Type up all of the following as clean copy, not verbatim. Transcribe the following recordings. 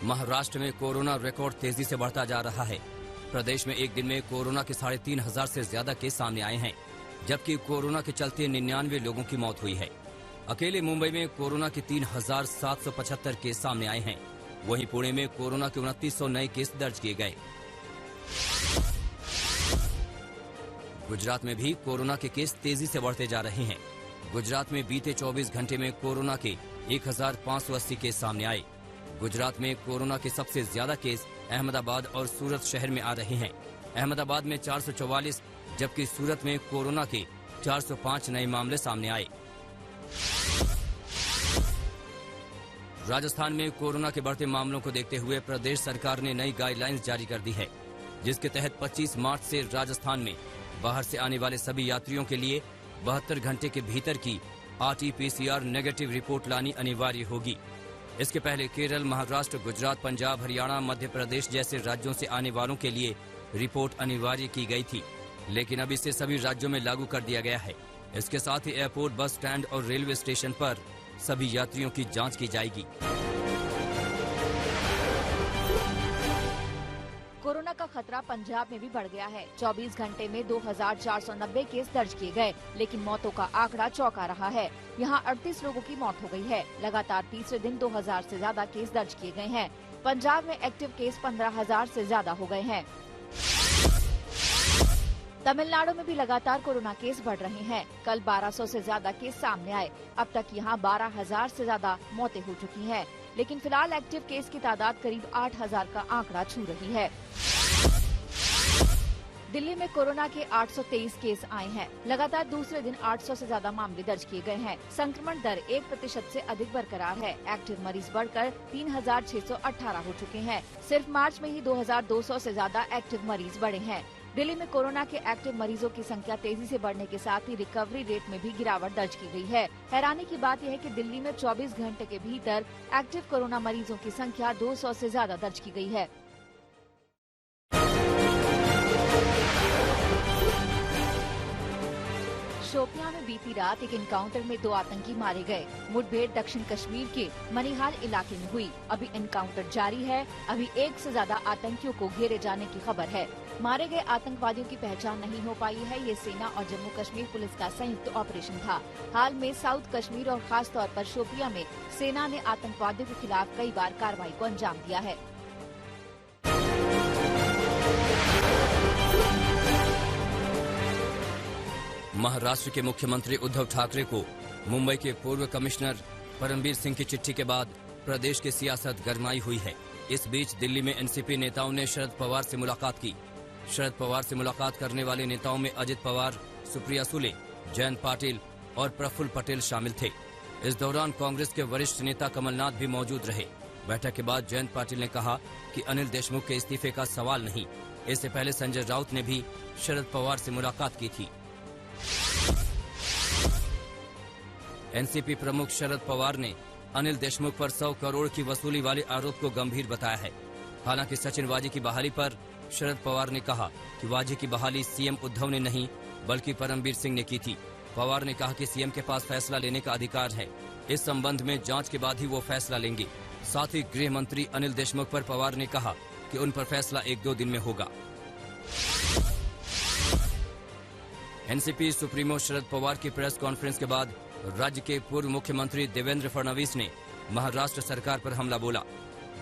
महाराष्ट्र में corona record तेजी से बढ़ता जा रहा है। प्रदेश में एक दिन में कोरोना के 3,500 से ज्यादा केस सामने आए हैं, जबकि कोरोना के चलते 99 लोगों की मौत हुई है। अकेले मुंबई में कोरोना के 3,775 केस सामने आए हैं। वहीं पुणे में कोरोना के 2900 नए केस दर्ज किए गए। गुजरात में भी कोरोना के केस तेजी से बढ़ते जा रहे हैं। गुजरात में बीते 24 घंटे में कोरोना के 1,580 केस सामने आए। गुजरात में कोरोना के सबसे ज्यादा केस अहमदाबाद और सूरत शहर में आ रहे हैं। अहमदाबाद में 444, जबकि सूरत में कोरोना के 405 नए मामले सामने आए। राजस्थान में कोरोना के बढ़ते मामलों को देखते हुए प्रदेश सरकार ने नई गाइडलाइंस जारी कर दी है, जिसके तहत 25 मार्च से राजस्थान में बाहर से आने वाले सभी यात्रियों के लिए 72 घंटे के भीतर की RT-PCR नेगेटिव रिपोर्ट लानी अनिवार्य होगी। इसके पहले केरल, महाराष्ट्र, गुजरात, पंजाब, हरियाणा, मध्य प्रदेश जैसे राज्यों से आने वालों के लिए रिपोर्ट अनिवार्य की गई थी, लेकिन अब इसे सभी राज्यों में लागू कर दिया गया है। इसके साथ ही एयरपोर्ट, बस स्टैंड और रेलवे स्टेशन पर सभी यात्रियों की जांच की जाएगी। कोरोना का खतरा पंजाब में भी बढ़ गया है। 24 घंटे में 2,490 केस दर्ज किए गए, लेकिन मौतों का आंकड़ा चौंका रहा है। यहां 38 लोगों की मौत हो गई है। लगातार तीसरे दिन 2,000 से ज्यादा केस दर्ज किए गए हैं। पंजाब में एक्टिव केस 15,000 से ज्यादा हो गए हैं। तमिलनाडु में भी लगातार कोरोना केस बढ़ रहे हैं। कल 1200 से ज्यादा केस सामने आए। अब तक यहां 12,000 से ज्यादा मौतें हो चुकी हैं, लेकिन फिलहाल एक्टिव केस की तादाद करीब 8,000 का आंकड़ा छू रही है। दिल्ली में कोरोना के 823 केस आए हैं। लगातार दूसरे दिन 800 से ज्यादा मामले दर्ज किए गए हैं। संक्रमण दर 1% से अधिक बरकरार है। एक्टिव मरीज बढ़कर 3,618 हो चुके हैं। सिर्फ मार्च में ही 2,200 से ज्यादा एक्टिव मरीज बढ़े हैं। दिल्ली में कोरोना के एक्टिव मरीजों की संख्या तेजी से बढ़ने के साथ ही रिकवरी रेट में भी गिरावट दर्ज की गई है। हैरानी की बात यह है कि दिल्ली में 24 घंटे के भीतर एक्टिव कोरोना मरीजों की संख्या 200 से ज्यादा दर्ज की गई है। शोपियां में बीती रात एक एनकाउंटर में 2 आतंकी मारे गए। मुठभेड़ दक्षिण कश्मीर के मनिहाल इलाके में हुई। अभी एनकाउंटर जारी है। अभी 1 से ज्यादा आतंकियों को घेरे जाने की खबर है। मारे गए आतंकवादियों की पहचान नहीं हो पाई है। ये सेना और जम्मू कश्मीर पुलिस का संयुक्त ऑपरेशन था। हाल में साउथ कश्मीर और खास तौर पर शोपियां में सेना ने आतंकवादियों के खिलाफ कई बार कार्रवाई को अंजाम दिया है। महाराष्ट्र के मुख्यमंत्री उद्धव ठाकरे को मुंबई के पूर्व कमिश्नर परमबीर सिंह की चिट्ठी के बाद प्रदेश की सियासत गरमाई हुई है। इस बीच दिल्ली में एनसीपी नेताओं ने शरद पवार से मुलाकात की। शरद पवार से मुलाकात करने वाले नेताओं में अजित पवार, सुप्रिया सुले, जयंत पाटिल और प्रफुल्ल पटेल शामिल थे। इस दौरान कांग्रेस के वरिष्ठ नेता कमलनाथ भी मौजूद रहे। बैठक के बाद जयंत पाटिल ने कहा कि अनिल देशमुख के इस्तीफे का सवाल नहीं। इससे पहले संजय राउत ने भी शरद पवार से मुलाकात की थी। एनसीपी प्रमुख शरद पवार ने अनिल देशमुख पर 100 करोड़ की वसूली वाले आरोप को गंभीर बताया है। हालांकि सचिन वाजे की बहाली पर शरद पवार ने कहा कि वाजे की बहाली सीएम उद्धव ने नहीं बल्कि परमबीर सिंह ने की थी। पवार ने कहा कि सीएम के पास फैसला लेने का अधिकार है। इस संबंध में जांच के बाद ही वो फैसला लेंगे। साथ ही गृह मंत्री अनिल देशमुख पर पवार ने कहा कि उन पर फैसला 1-2 दिन में होगा। एनसीपी सुप्रीमो शरद पवार की प्रेस कॉन्फ्रेंस के बाद राज्य के पूर्व मुख्यमंत्री देवेंद्र फडणवीस ने महाराष्ट्र सरकार पर हमला बोला।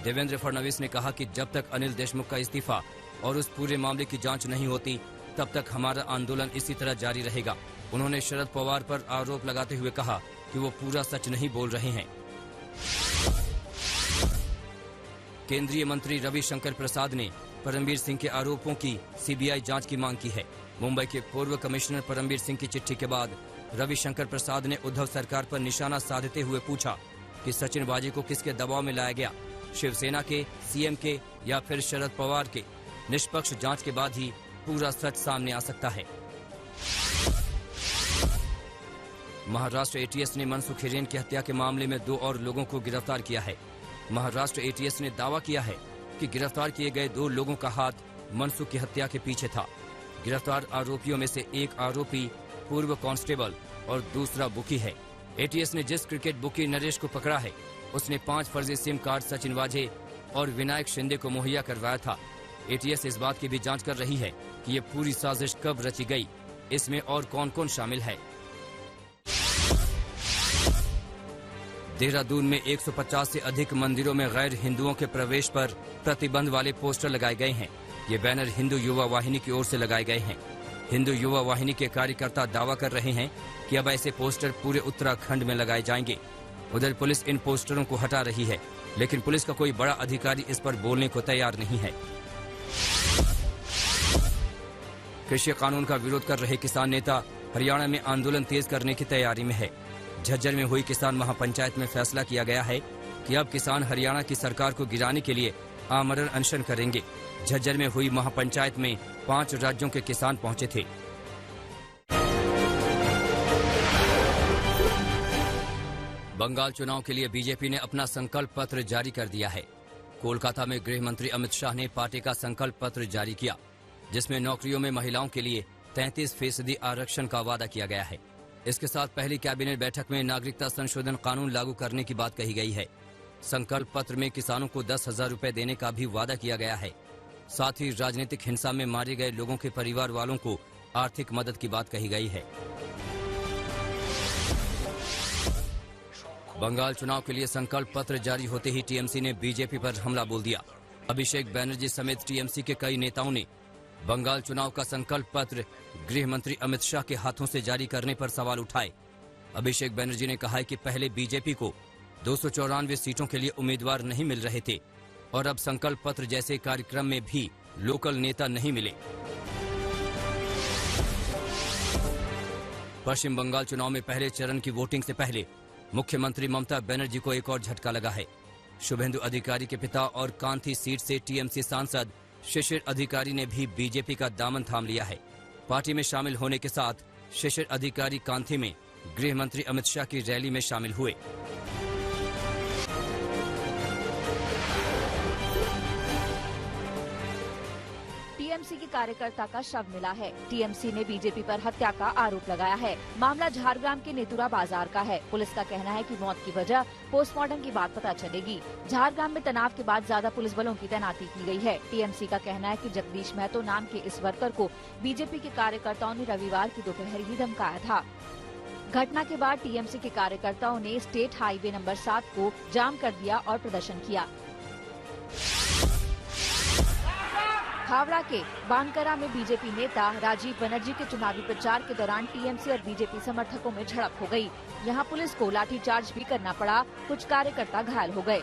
देवेंद्र फडणवीस ने कहा कि जब तक अनिल देशमुख का इस्तीफा और उस पूरे मामले की जांच नहीं होती, तब तक हमारा आंदोलन इसी तरह जारी रहेगा। उन्होंने शरद पवार पर आरोप लगाते हुए कहा कि वो पूरा सच नहीं बोल रहे हैं। केंद्रीय मंत्री रविशंकर प्रसाद ने परमबीर सिंह के आरोपों की सीबीआई जांच की मांग की है। मुंबई के पूर्व कमिश्नर परमबीर सिंह की चिट्ठी के बाद रविशंकर प्रसाद ने उद्धव सरकार पर निशाना साधते हुए पूछा कि सचिन वाजे को किसके दबाव में लाया गया, शिवसेना के, सीएम के या फिर शरद पवार के। निष्पक्ष जांच के बाद ही पूरा सच सामने आ सकता है। महाराष्ट्र एटीएस ने मनसुख हिरेन की हत्या के मामले में 2 और लोगों को गिरफ्तार किया है। महाराष्ट्र एटीएस ने दावा किया है कि गिरफ्तार किए गए 2 लोगों का हाथ मनसुख की हत्या के पीछे था। गिरफ्तार आरोपियों में से एक आरोपी पूर्व कांस्टेबल और दूसरा बुकी है। एटीएस ने जिस क्रिकेट बुकी नरेश को पकड़ा है, उसने 5 फर्जी सिम कार्ड सचिन वाजे, और विनायक शिंदे को मुहैया करवाया था। एटीएस इस बात की भी जांच कर रही है कि ये पूरी साजिश कब रची गई, इसमें और कौन कौन शामिल है। देहरादून में 150 से अधिक मंदिरों में गैर हिंदुओं के प्रवेश पर प्रतिबंध वाले पोस्टर लगाए गए हैं। ये बैनर हिंदू युवा वाहिनी की ओर से लगाए गए हैं। हिंदू युवा वाहिनी के कार्यकर्ता दावा कर रहे हैं कि अब ऐसे पोस्टर पूरे उत्तराखंड में लगाए जाएंगे। उधर पुलिस इन पोस्टरों को हटा रही है, लेकिन पुलिस का कोई बड़ा अधिकारी इस पर बोलने को तैयार नहीं है। कृषि कानून का विरोध कर रहे किसान नेता हरियाणा में आंदोलन तेज करने की तैयारी में है। झज्जर में हुई किसान महापंचायत में फैसला किया गया है कि अब किसान हरियाणा की सरकार को गिराने के लिए आमरण अनशन करेंगे। झज्जर में हुई महापंचायत में 5 राज्यों के किसान पहुंचे थे। बंगाल चुनाव के लिए बीजेपी ने अपना संकल्प पत्र जारी कर दिया है। कोलकाता में गृह मंत्री अमित शाह ने पार्टी का संकल्प पत्र जारी किया, जिसमें नौकरियों में महिलाओं के लिए 33% आरक्षण का वादा किया गया है। इसके साथ पहली कैबिनेट बैठक में नागरिकता संशोधन कानून लागू करने की बात कही गई है। संकल्प पत्र में किसानों को 10,000 रुपए देने का भी वादा किया गया है। साथ ही राजनीतिक हिंसा में मारे गए लोगों के परिवार वालों को आर्थिक मदद की बात कही गई है। बंगाल चुनाव के लिए संकल्प पत्र जारी होते ही टीएमसी ने बीजेपी पर हमला बोल दिया। अभिषेक बैनर्जी समेत टीएमसी के कई नेताओं ने बंगाल चुनाव का संकल्प पत्र गृह मंत्री अमित शाह के हाथों से जारी करने पर सवाल उठाए। अभिषेक बैनर्जी ने कहा है कि पहले बीजेपी को 294 सीटों के लिए उम्मीदवार नहीं मिल रहे थे और अब संकल्प पत्र जैसे कार्यक्रम में भी लोकल नेता नहीं मिले। पश्चिम बंगाल चुनाव में पहले चरण की वोटिंग से पहले मुख्यमंत्री ममता बनर्जी को एक और झटका लगा है। शुभेंदु अधिकारी के पिता और कांथी सीट से टीएमसी सांसद शिशिर अधिकारी ने भी बीजेपी का दामन थाम लिया है। पार्टी में शामिल होने के साथ शिशिर अधिकारी कांथी में गृह मंत्री अमित शाह की रैली में शामिल हुए। टीएमसी की कार्यकर्ता का शव मिला है। टीएमसी ने बीजेपी पर हत्या का आरोप लगाया है। मामला झारग्राम के नेतुरा बाजार का है। पुलिस का कहना है कि मौत की वजह पोस्टमार्टम के बाद पता चलेगी। झारग्राम में तनाव के बाद ज्यादा पुलिस बलों की तैनाती की गई है। टीएमसी का कहना है कि जगदीश महतो नाम के इस वर्कर को बीजेपी के कार्यकर्ताओं ने रविवार की दोपहर ही धमकाया था। घटना के बाद टीएमसी के कार्यकर्ताओं ने स्टेट हाईवे नंबर 7 को जाम कर दिया और प्रदर्शन किया। हावड़ा के बांकरा में बीजेपी नेता राजीव बनर्जी के चुनावी प्रचार के दौरान टीएमसी और बीजेपी समर्थकों में झड़प हो गई। यहां पुलिस को लाठीचार्ज भी करना पड़ा। कुछ कार्यकर्ता घायल हो गए।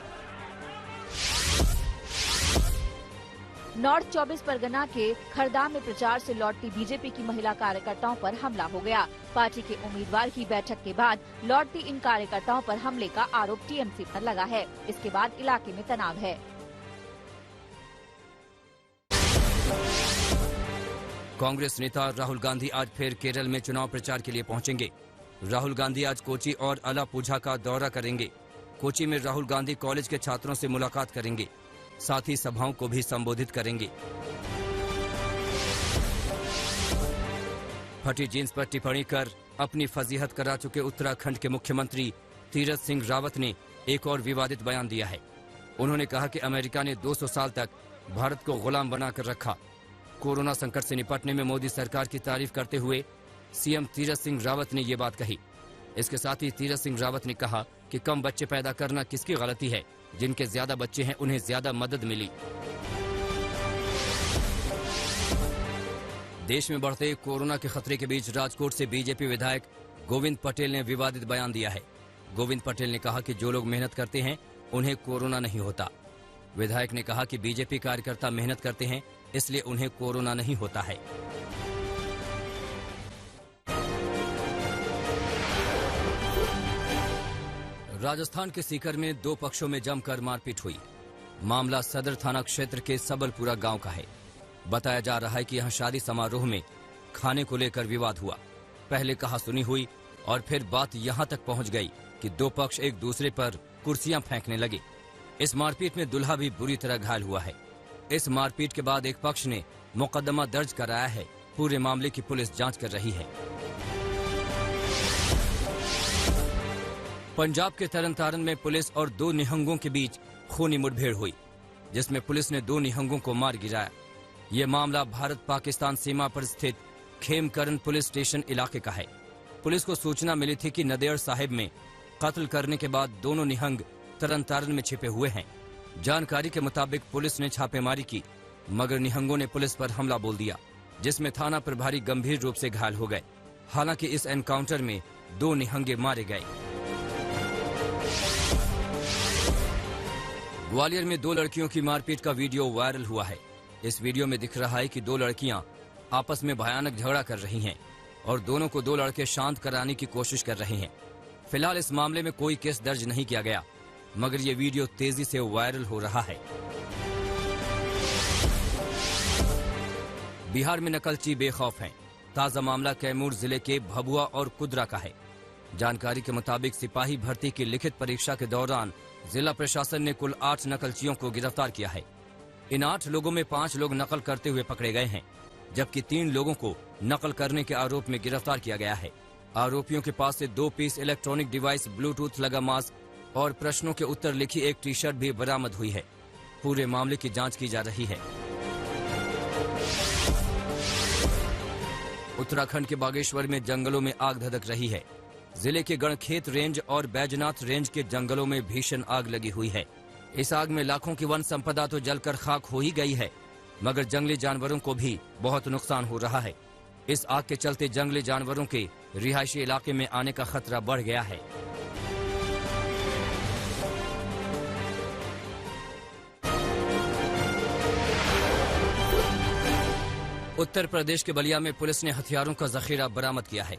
नॉर्थ 24 परगना के खरदा में प्रचार से लौटती बीजेपी की महिला कार्यकर्ताओं पर हमला हो गया। पार्टी के उम्मीदवार की बैठक के बाद लौटती इन कार्यकर्ताओं पर हमले का आरोप टीएमसी पर लगा है। इसके बाद इलाके में तनाव है। कांग्रेस नेता राहुल गांधी आज फिर केरल में चुनाव प्रचार के लिए पहुंचेंगे। राहुल गांधी आज कोची और अलापुझा का दौरा करेंगे। कोची में राहुल गांधी कॉलेज के छात्रों से मुलाकात करेंगे, साथ ही सभाओं को भी संबोधित करेंगे। फटी जींस पर टिप्पणी कर अपनी फजीहत करा चुके उत्तराखंड के मुख्यमंत्री तीरथ सिंह रावत ने एक और विवादित बयान दिया है। उन्होंने कहा कि अमेरिका ने 200 साल तक भारत को गुलाम बनाकर रखा। कोरोना संकट से निपटने में मोदी सरकार की तारीफ करते हुए सीएम तीरथ सिंह रावत ने ये बात कही। इसके साथ ही तीरथ सिंह रावत ने कहा कि कम बच्चे पैदा करना किसकी गलती है, जिनके ज्यादा बच्चे हैं उन्हें ज्यादा मदद मिली। देश में बढ़ते कोरोना के खतरे के बीच राजकोट से बीजेपी विधायक गोविंद पटेल ने विवादित बयान दिया है। गोविंद पटेल ने कहा कि जो लोग मेहनत करते हैं उन्हें कोरोना नहीं होता। विधायक ने कहा कि बीजेपी कार्यकर्ता मेहनत करते हैं, इसलिए उन्हें कोरोना नहीं होता है। राजस्थान के सीकर में 2 पक्षों में जमकर मारपीट हुई। मामला सदर थाना क्षेत्र के सबलपुरा गांव का है। बताया जा रहा है कि यहां शादी समारोह में खाने को लेकर विवाद हुआ। पहले कहासुनी हुई और फिर बात यहां तक पहुंच गई कि 2 पक्ष एक दूसरे पर कुर्सियां फेंकने लगे। इस मारपीट में दूल्हा भी बुरी तरह घायल हुआ है। इस मारपीट के बाद एक पक्ष ने मुकदमा दर्ज कराया है। पूरे मामले की पुलिस जांच कर रही है। पंजाब के तरन तारण में पुलिस और 2 निहंगों के बीच खूनी मुठभेड़ हुई। जिसमें पुलिस ने 2 निहंगों को मार गिराया। ये मामला भारत पाकिस्तान सीमा पर स्थित खेमकरन पुलिस स्टेशन इलाके का है। पुलिस को सूचना मिली थी कि नदेड़ साहिब में कत्ल करने के बाद दोनों निहंग तरन तारन में छिपे हुए हैं। जानकारी के मुताबिक पुलिस ने छापेमारी की, मगर निहंगों ने पुलिस पर हमला बोल दिया, जिसमें थाना प्रभारी गंभीर रूप से घायल हो गए। हालांकि इस एनकाउंटर में 2 निहंगे मारे गए। ग्वालियर में 2 लड़कियों की मारपीट का वीडियो वायरल हुआ है। इस वीडियो में दिख रहा है कि 2 लड़कियां आपस में भयानक झगड़ा कर रही हैं और दोनों को 2 लड़के शांत कराने की कोशिश कर रहे हैं। फिलहाल इस मामले में कोई केस दर्ज नहीं किया गया, मगर ये वीडियो तेजी से वायरल हो रहा है। बिहार में नकलची बेखौफ हैं। ताजा मामला कैमूर जिले के भभुआ और कुदरा का है। जानकारी के मुताबिक सिपाही भर्ती की लिखित परीक्षा के दौरान जिला प्रशासन ने कुल 8 नकलचियों को गिरफ्तार किया है। इन 8 लोगों में 5 लोग नकल करते हुए पकड़े गए हैं, जबकि 3 लोगों को नकल करने के आरोप में गिरफ्तार किया गया है। आरोपियों के पास से 2 पीस इलेक्ट्रॉनिक डिवाइस, ब्लूटूथ लगा मास्क और प्रश्नों के उत्तर लिखी एक टी-शर्ट भी बरामद हुई है। पूरे मामले की जांच की जा रही है। उत्तराखंड के बागेश्वर में जंगलों में आग धधक रही है। जिले के गणखेत रेंज और बैजनाथ रेंज के जंगलों में भीषण आग लगी हुई है। इस आग में लाखों की वन संपदा तो जलकर खाक हो ही गई है, मगर जंगली जानवरों को भी बहुत नुकसान हो रहा है। इस आग के चलते जंगली जानवरों के रिहायशी इलाके में आने का खतरा बढ़ गया है। उत्तर प्रदेश के बलिया में पुलिस ने हथियारों का जखीरा बरामद किया है।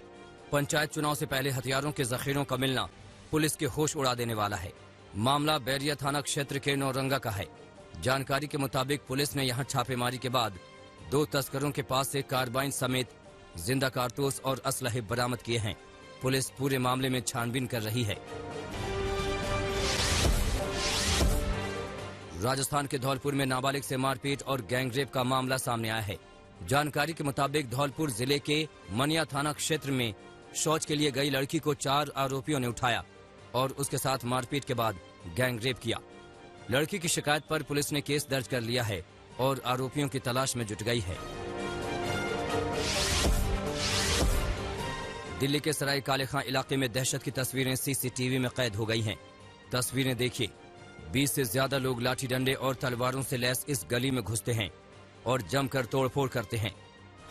पंचायत चुनाव से पहले हथियारों के जखीरों का मिलना पुलिस के होश उड़ा देने वाला है। मामला बैरिया थाना क्षेत्र के नौरंगा का है। जानकारी के मुताबिक पुलिस ने यहां छापेमारी के बाद 2 तस्करों के पास से कार्बाइन समेत जिंदा कारतूस और असलहे बरामद किए हैं। पुलिस पूरे मामले में छानबीन कर रही है। राजस्थान के धौलपुर में नाबालिग से मारपीट और गैंगरेप का मामला सामने आया है। जानकारी के मुताबिक धौलपुर जिले के मनिया थाना क्षेत्र में शौच के लिए गई लड़की को 4 आरोपियों ने उठाया और उसके साथ मारपीट के बाद गैंगरेप किया। लड़की की शिकायत पर पुलिस ने केस दर्ज कर लिया है और आरोपियों की तलाश में जुट गई है। दिल्ली के सराय काले खां इलाके में दहशत की तस्वीरें सीसीटीवी में कैद हो गई हैं। तस्वीरें देखिए। 20 से ज्यादा लोग लाठी डंडे और तलवारों से लैस इस गली में घुसते हैं और जमकर तोड़फोड़ करते हैं।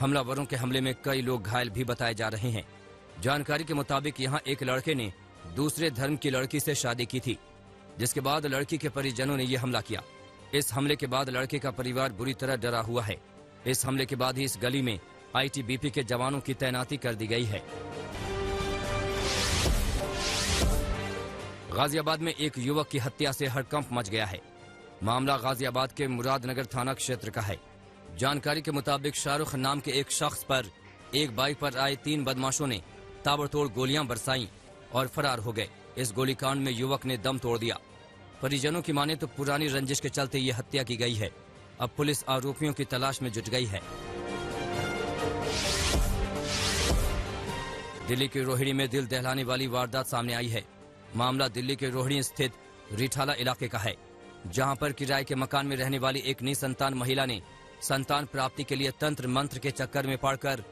हमलावरों के हमले में कई लोग घायल भी बताए जा रहे हैं। जानकारी के मुताबिक यहां एक लड़के ने दूसरे धर्म की लड़की से शादी की थी, जिसके बाद लड़की के परिजनों ने यह हमला किया। इस हमले के बाद लड़के का परिवार बुरी तरह डरा हुआ है। इस हमले के बाद ही इस गली में आईटीबीपी के जवानों की तैनाती कर दी गई है। गाजियाबाद में एक युवक की हत्या से हड़कंप मच गया है। मामला गाजियाबाद के मुरादनगर थाना क्षेत्र का है। जानकारी के मुताबिक शाहरुख नाम के एक शख्स पर एक बाइक पर आए 3 बदमाशों ने ताबड़तोड़ गोलियां बरसाईं और फरार हो गए। इस गोलीकांड में युवक ने दम तोड़ दिया। परिजनों की माने तो पुरानी रंजिश के चलते ये हत्या की गई है। अब पुलिस आरोपियों की तलाश में जुट गई है। दिल्ली के रोहिणी में दिल दहलाने वाली वारदात सामने आई है। मामला दिल्ली के रोहिणी स्थित रिठाला इलाके का है, जहां पर किराए के मकान में रहने वाली एक निसंतान महिला ने संतान प्राप्ति के लिए तंत्र मंत्र के चक्कर में पड़कर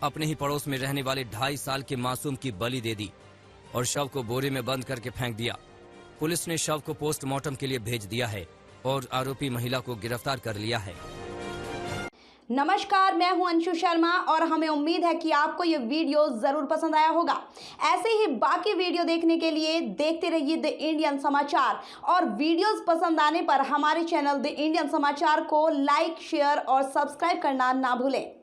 अपने ही पड़ोस में रहने वाले 2.5 साल के मासूम की बलि दे दी और शव को बोरे में बंद करके फेंक दिया। पुलिस ने शव को पोस्टमार्टम के लिए भेज दिया है और आरोपी महिला को गिरफ्तार कर लिया है। नमस्कार, मैं हूं अंशु शर्मा और हमें उम्मीद है कि आपको ये वीडियो जरूर पसंद आया होगा। ऐसे ही बाकी वीडियो देखने के लिए देखते रहिए द इंडियन समाचार और वीडियोस पसंद आने पर हमारे चैनल द इंडियन समाचार को लाइक, शेयर और सब्सक्राइब करना ना भूलें।